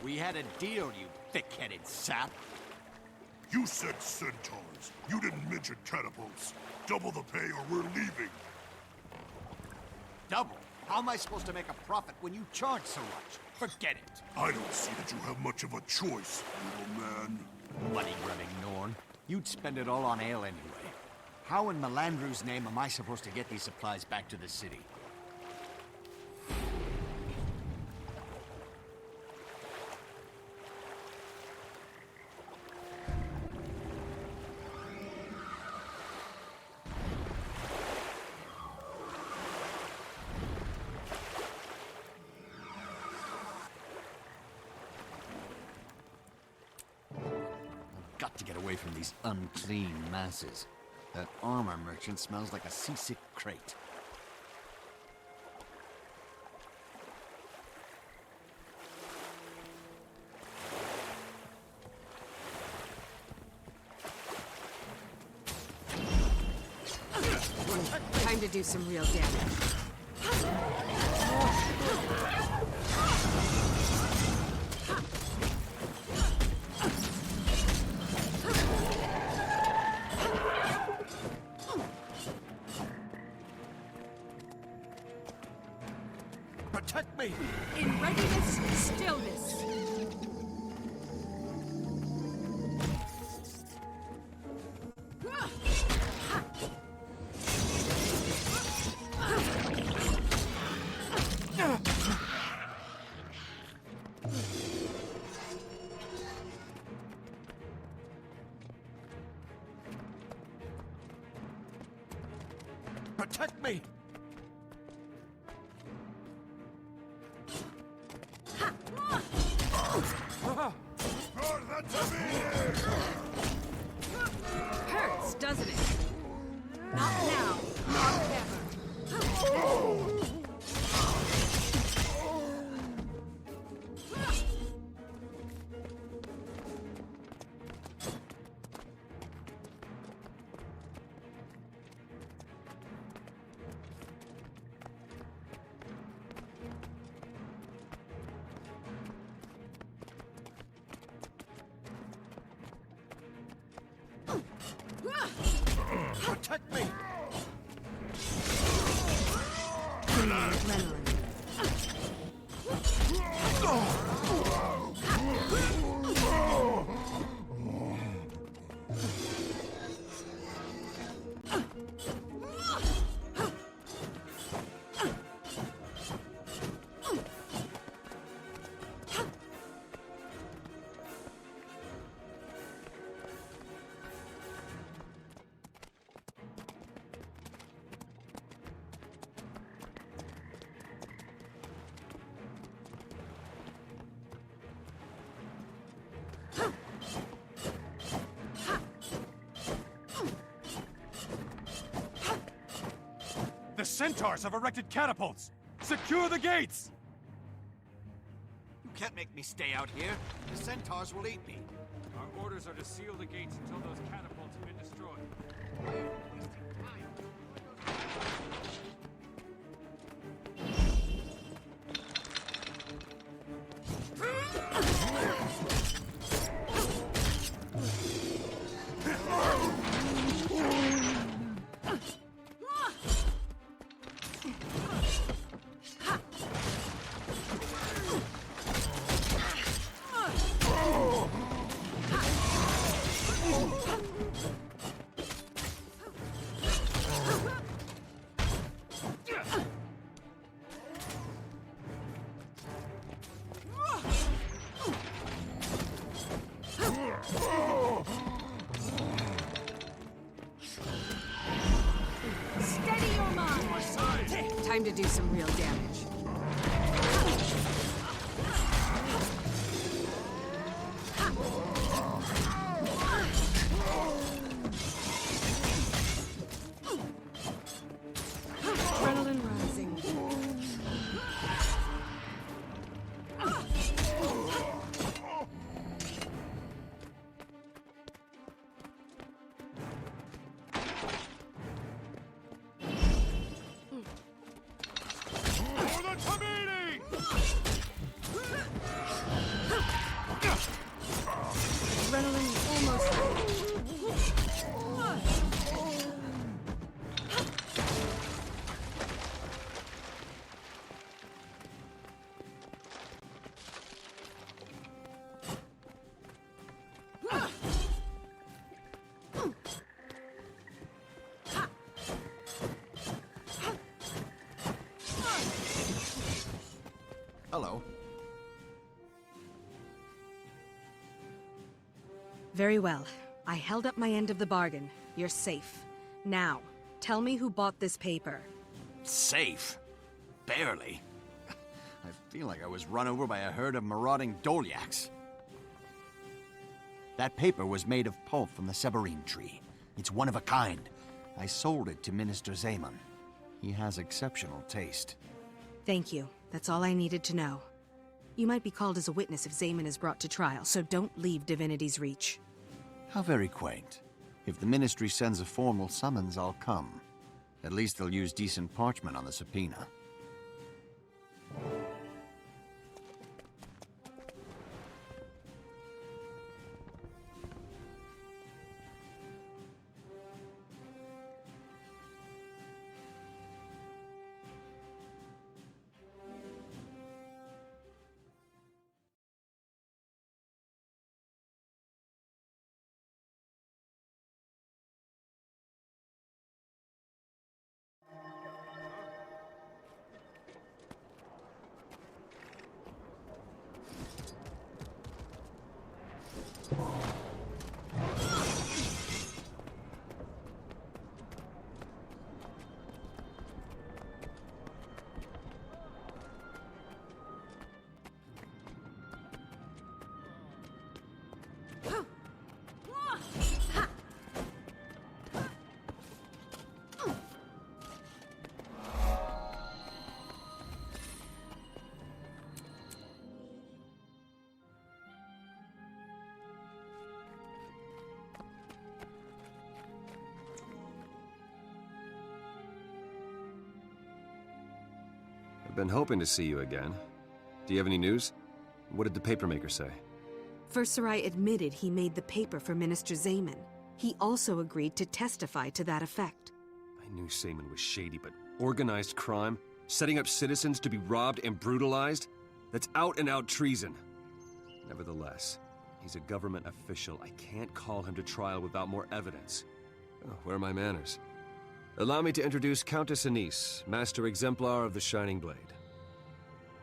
We had a deal, you thick-headed sap. You said centaurs. You didn't mention catapults. Double the pay or we're leaving. Double? How am I supposed to make a profit when you charge so much? Forget it. I don't see that you have much of a choice, little man. Money-grubbing Norn. You'd spend it all on ale anyway. How in Melandru's name am I supposed to get these supplies back to the city? Got to get away from these unclean masses. That armor merchant smells like a seasick crate. Time to do some real damage. Protect me! In readiness, stillness. Protect me! Hurts, doesn't it? Not now, not ever. Protect me! Adrenaline. The centaurs have erected catapults! Secure the gates! You can't make me stay out here. The centaurs will eat me. Our orders are to seal the gates until those catapults have been destroyed. Steady your mind. Time to do some real damage. Adrenaline rising. Adrenaline is almost ready. Hello. Very well. I held up my end of the bargain. You're safe. Now, tell me who bought this paper. Safe? Barely. I feel like I was run over by a herd of marauding Dolyaks. That paper was made of pulp from the Severine tree. It's one of a kind. I sold it to Minister Zaman. He has exceptional taste. Thank you. That's all I needed to know. You might be called as a witness if Zaman is brought to trial, so don't leave Divinity's reach. How very quaint. If the Ministry sends a formal summons, I'll come. At least they'll use decent parchment on the subpoena. Been hoping to see you again. Do you have any news? What did the papermaker say? Fursarai admitted he made the paper for Minister Zaman. He also agreed to testify to that effect. I knew Zaman was shady, but organized crime? Setting up citizens to be robbed and brutalized? That's out-and-out treason. Nevertheless, he's a government official. I can't call him to trial without more evidence. Oh, where are my manners? Allow me to introduce Countess Anise, Master Exemplar of the Shining Blade.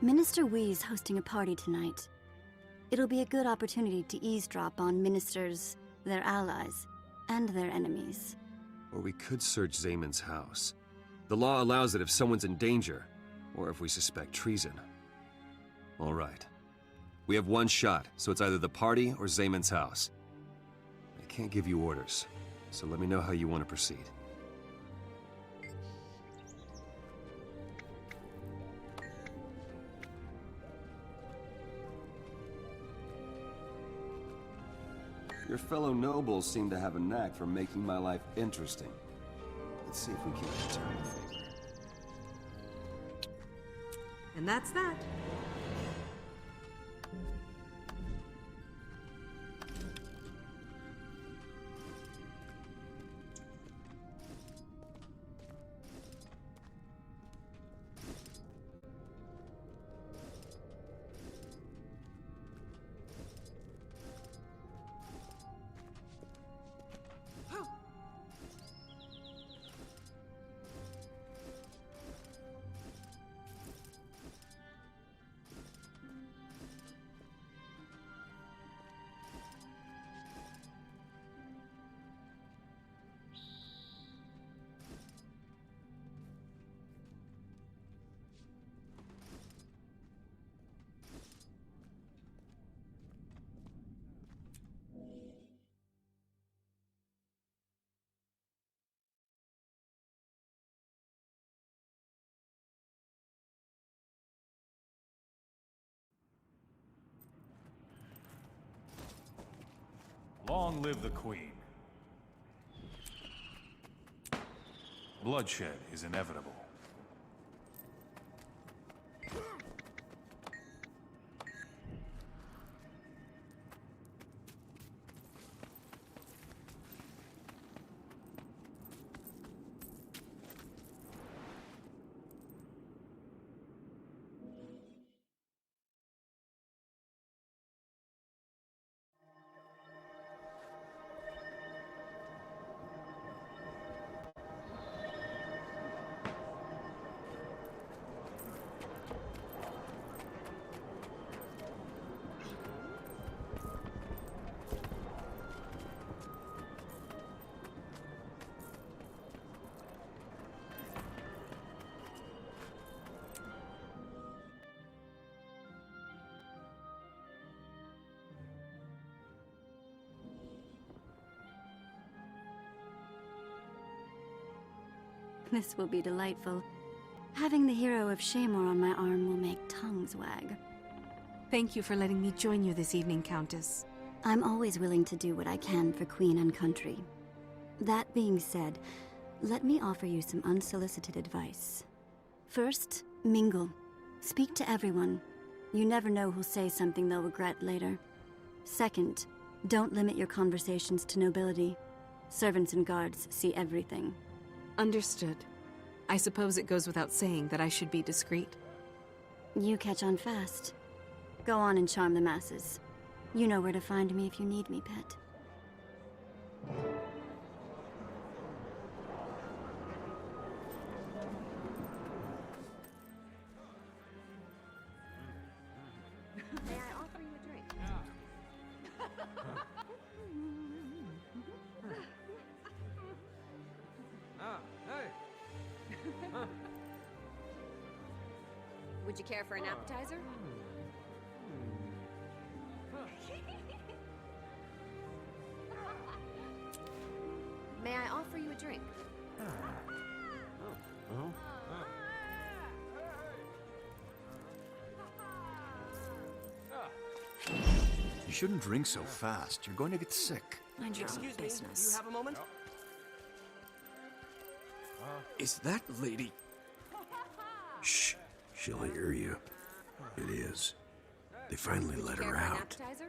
Minister Wee's hosting a party tonight. It'll be a good opportunity to eavesdrop on ministers, their allies, and their enemies. Or we could search Zaman's house. The law allows it if someone's in danger, or if we suspect treason. All right. We have one shot, so it's either the party or Zaman's house. I can't give you orders, so let me know how you want to proceed. Your fellow nobles seem to have a knack for making my life interesting. Let's see if we can return the favor. And that's that. Long live the Queen. Bloodshed is inevitable. This will be delightful. Having the hero of Shamor on my arm will make tongues wag. Thank you for letting me join you this evening, Countess. I'm always willing to do what I can for Queen and country. That being said, let me offer you some unsolicited advice. First, mingle. Speak to everyone. You never know who'll say something they'll regret later. Second, don't limit your conversations to nobility. Servants and guards see everything. Understood. I suppose it goes without saying that I should be discreet. You catch on fast. Go on and charm the masses. You know where to find me if you need me, pet. May I offer you a drink? Would you care for an appetizer? May I offer you a drink? You shouldn't drink so fast. You're going to get sick. Mind your own business. You have a moment? Is that lady? Shh. She'll hear you. It is. They finally let Care her for an out. appetizer?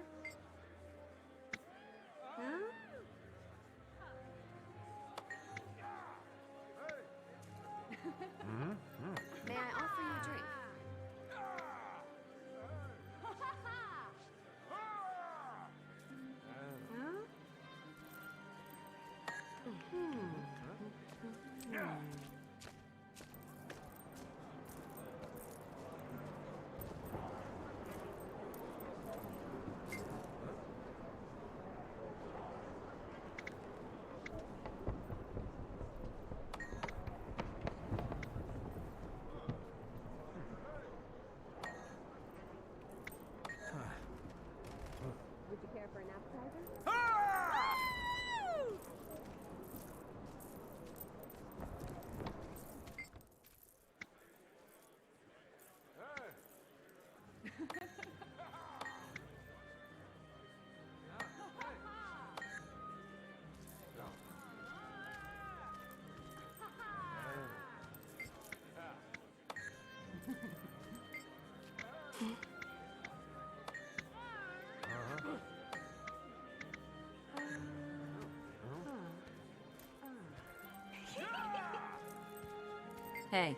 May I offer you a drink? Would you care for an appetizer? Hey.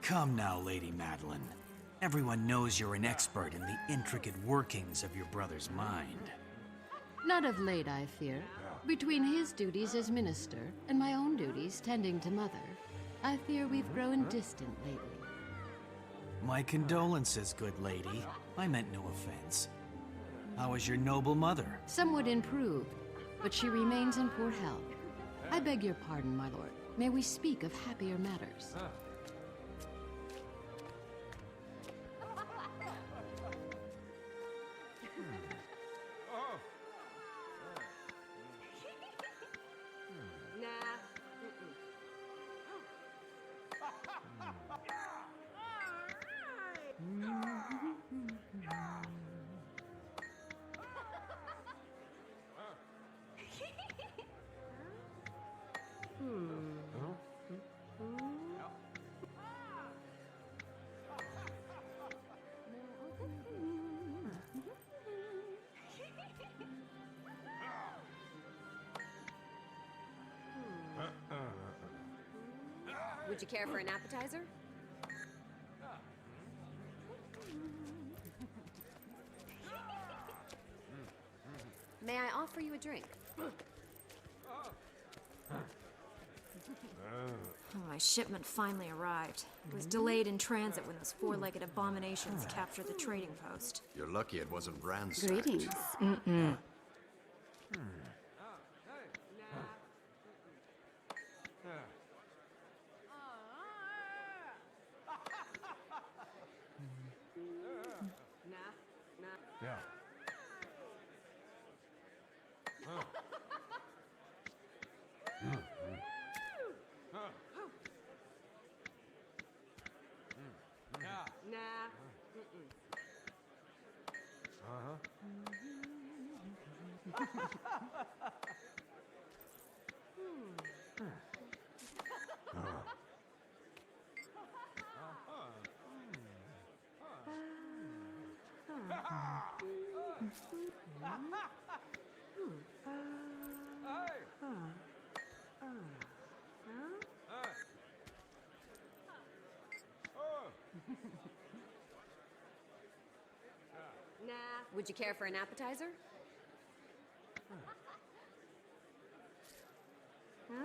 Come now, Lady Madeline. Everyone knows you're an expert in the intricate workings of your brother's mind. Not of late, I fear. Between his duties as minister and my own duties tending to Mother, I fear we've grown distant lately. My condolences, good lady. I meant no offense. How is your noble mother? Somewhat improved, but she remains in poor health. I beg your pardon, my lord. May we speak of happier matters? Would you care for an appetizer? May I offer you a drink? My shipment finally arrived. It was delayed in transit when those four-legged abominations captured the trading post. You're lucky it wasn't ransacked. Greetings. Mm-mm. Yeah. Would you care for an appetizer? Yeah.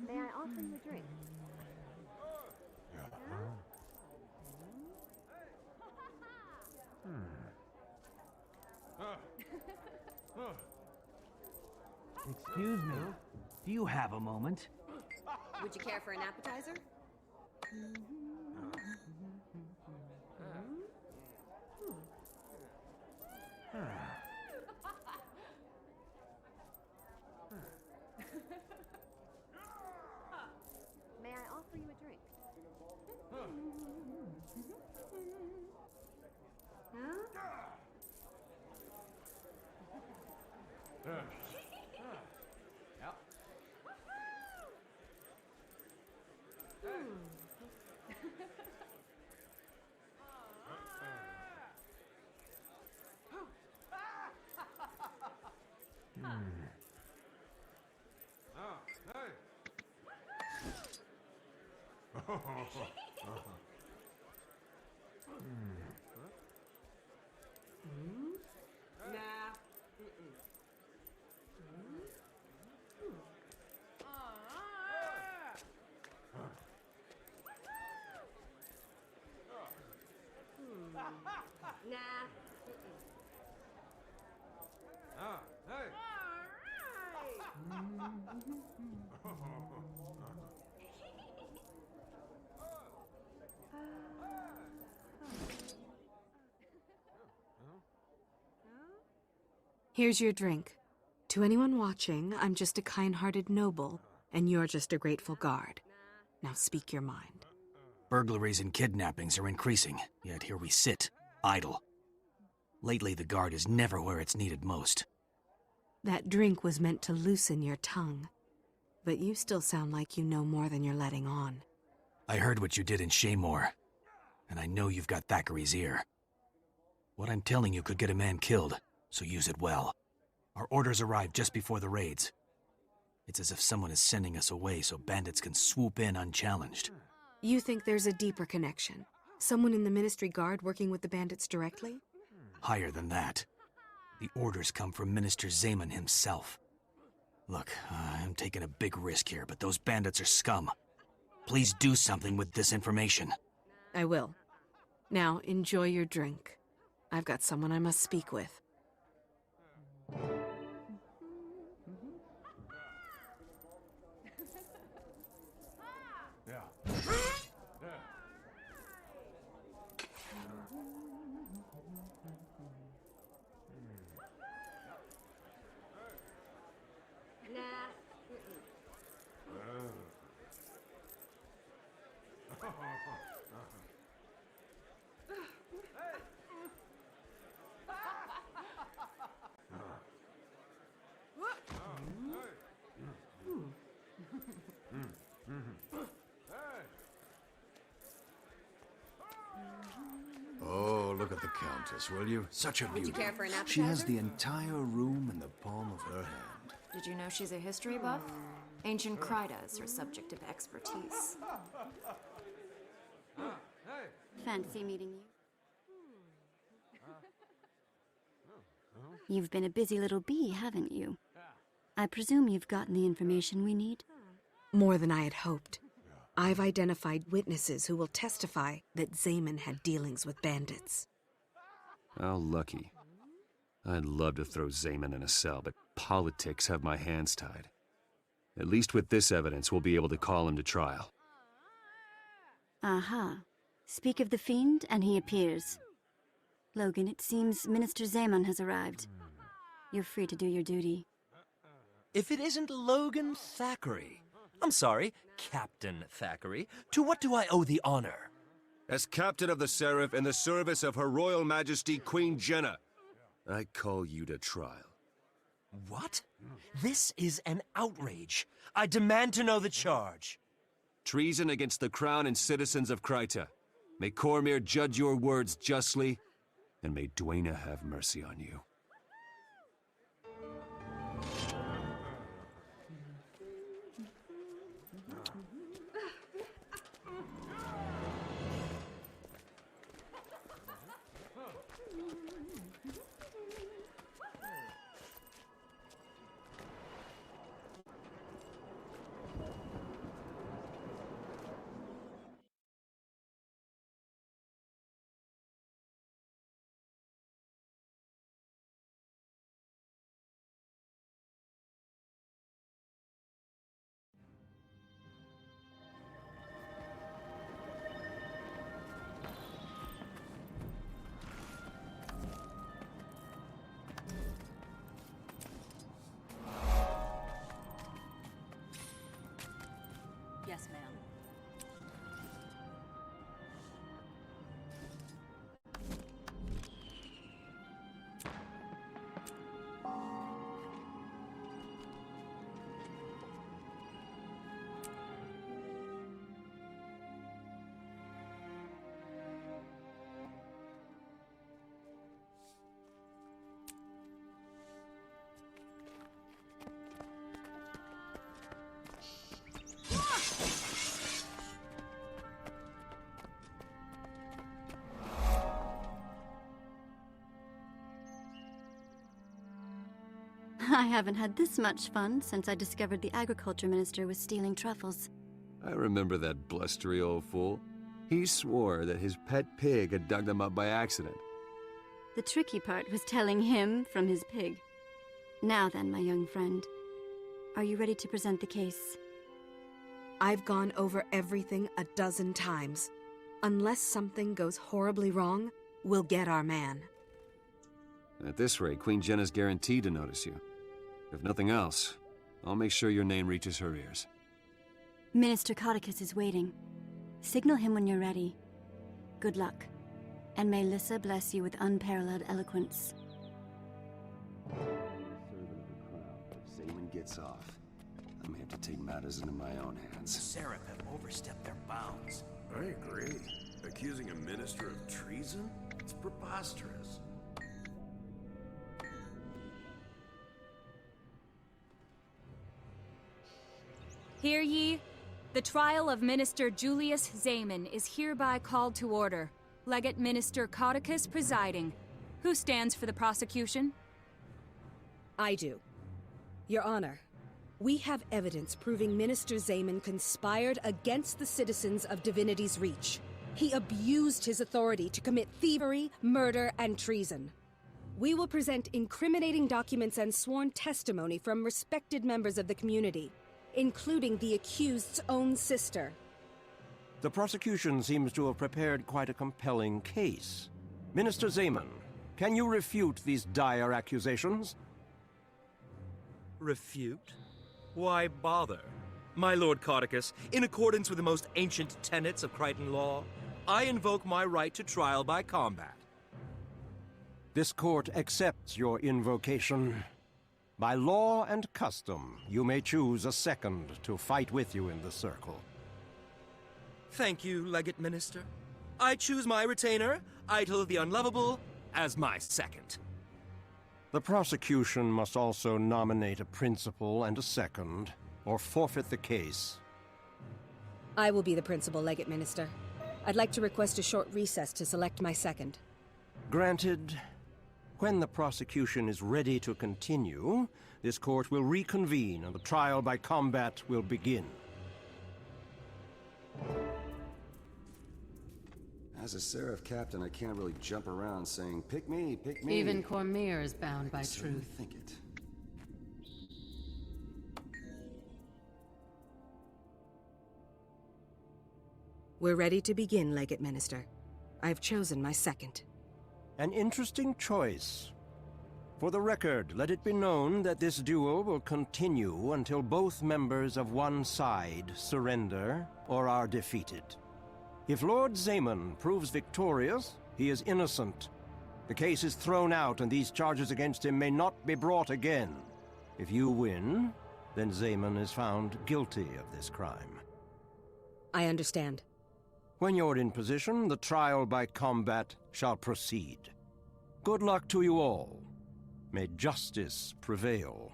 May I offer you a drink? Excuse me. Do you have a moment? Would you care for an appetizer? May I offer you a drink? Here's your drink. To anyone watching, I'm just a kind-hearted noble, and you're just a grateful guard. Now speak your mind. Burglaries and kidnappings are increasing, yet here we sit, idle. Lately, the guard is never where it's needed most. That drink was meant to loosen your tongue, but you still sound like you know more than you're letting on. I heard what you did in Shaymore, and I know you've got Thackeray's ear. What I'm telling you could get a man killed, so use it well. Our orders arrived just before the raids. It's as if someone is sending us away so bandits can swoop in unchallenged. You think there's a deeper connection? Someone in the Ministry Guard working with the bandits directly? Higher than that. The orders come from Minister Zaman himself. Look, I'm taking a big risk here, but those bandits are scum. Please do something with this information. I will. Now, enjoy your drink. I've got someone I must speak with. Oh, look at the Countess, will you? Such a beauty. Would you care for an appetizer? She has the entire room in the palm of her hand. Did you know she's a history buff? Ancient Kryta is her subject of expertise. Fancy meeting you. You've been a busy little bee, haven't you? I presume you've gotten the information we need? More than I had hoped. I've identified witnesses who will testify that Zaman had dealings with bandits. How lucky. I'd love to throw Zaman in a cell, but politics have my hands tied. At least with this evidence, we'll be able to call him to trial. Aha. Speak of the fiend, and he appears. Logan, it seems Minister Zaman has arrived. You're free to do your duty. If it isn't Logan Thackeray. I'm sorry, Captain Thackeray. To what do I owe the honor? As captain of the Seraph in the service of Her Royal Majesty Queen Jenna, I call you to trial. What? This is an outrage. I demand to know the charge. Treason against the crown and citizens of Kryta. May Cormyr judge your words justly, and may Dwayna have mercy on you. Yes, ma'am. I haven't had this much fun since I discovered the agriculture minister was stealing truffles. I remember that blustery old fool. He swore that his pet pig had dug them up by accident. The tricky part was telling him from his pig. Now then, my young friend, are you ready to present the case? I've gone over everything a dozen times. Unless something goes horribly wrong, we'll get our man. At this rate, Queen Jenna's guaranteed to notice you. If nothing else, I'll make sure your name reaches her ears. Minister Codicus is waiting. Signal him when you're ready. Good luck. And may Lissa bless you with unparalleled eloquence. Servant of the crown, if Zaman gets off, I may have to take matters into my own hands. The Seraph have overstepped their bounds. I agree. Accusing a minister of treason? It's preposterous. Hear ye? The trial of Minister Julius Zaman is hereby called to order. Legate Minister Codicus presiding. Who stands for the prosecution? I do. Your Honor, we have evidence proving Minister Zaman conspired against the citizens of Divinity's Reach. He abused his authority to commit thievery, murder, and treason. We will present incriminating documents and sworn testimony from respected members of the community, including the accused's own sister. The prosecution seems to have prepared quite a compelling case. Minister Zaman, can you refute these dire accusations? Refute? Why bother? My Lord Codicus, in accordance with the most ancient tenets of Crichton law, I invoke my right to trial by combat. This court accepts your invocation. By law and custom, you may choose a second to fight with you in the circle. Thank you, Legate Minister. I choose my retainer, Eitel the Unlovable, as my second. The prosecution must also nominate a principal and a second, or forfeit the case. I will be the principal legate minister. I'd like to request a short recess to select my second. Granted. When the prosecution is ready to continue, this court will reconvene and the trial by combat will begin. As a Seraph captain, I can't really jump around saying, "Pick me, pick me." Even Cormyr is bound by truth. I think it. We're ready to begin, legate minister. I've chosen my second. An interesting choice. For the record, let it be known that this duel will continue until both members of one side surrender or are defeated. If Lord Zaman proves victorious, he is innocent. The case is thrown out and these charges against him may not be brought again. If you win, then Zaman is found guilty of this crime. I understand. When you're in position, the trial by combat shall proceed. Good luck to you all. May justice prevail.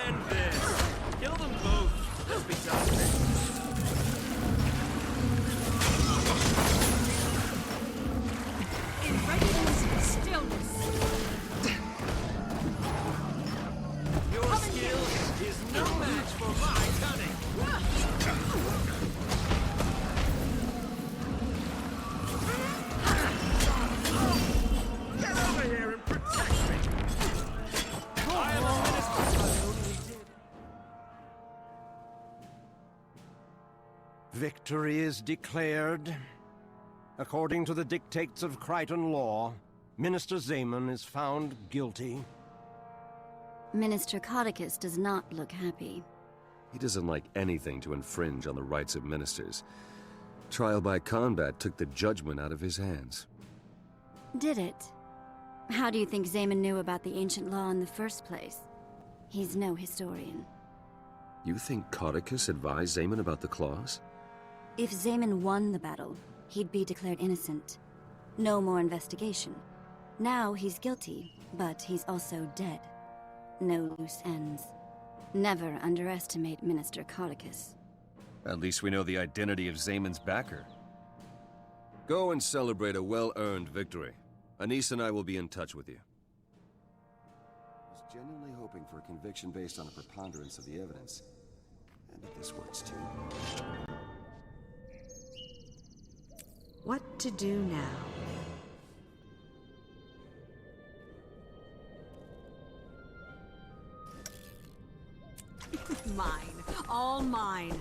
And this! Kill them both! Let's be done. In readiness for stillness. Your skill is no match for my cunning! Get over here and protect me! I am a minister, I only did. Victory is declared. According to the dictates of Crichton law, Minister Zaman is found guilty. Minister Codicus does not look happy. He doesn't like anything to infringe on the rights of ministers. Trial by combat took the judgment out of his hands. Did it? How do you think Zaman knew about the ancient law in the first place? He's no historian. You think Codicus advised Zaman about the clause? If Zaman won the battle, he'd be declared innocent. No more investigation. Now he's guilty, but he's also dead. No loose ends. Never underestimate Minister Codicus. At least we know the identity of Zaman's backer. Go and celebrate a well-earned victory. Anise and I will be in touch with you. I was genuinely hoping for a conviction based on a preponderance of the evidence. And if this works too. What to do now? Mine. All mine.